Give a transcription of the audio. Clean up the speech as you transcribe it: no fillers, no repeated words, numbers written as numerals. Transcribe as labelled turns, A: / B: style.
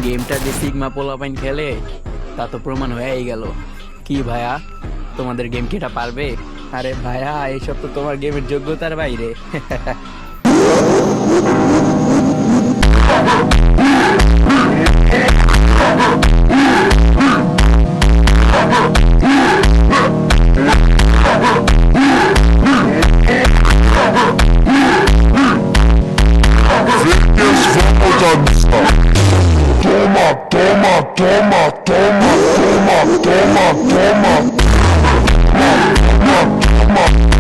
A: গেমটা যে সিগমা পোলাপাইন খেলে তা তো প্রমাণ হয়েই গেল। কি ভাইয়া, তোমাদের গেম কি এটা পারবে? আরে ভাইয়া, এইসব তো তোমার গেমের যোগ্যতার বাইরে।
B: Toma, toma, toma, toma, toma, toma, toma, toma, toma, toma.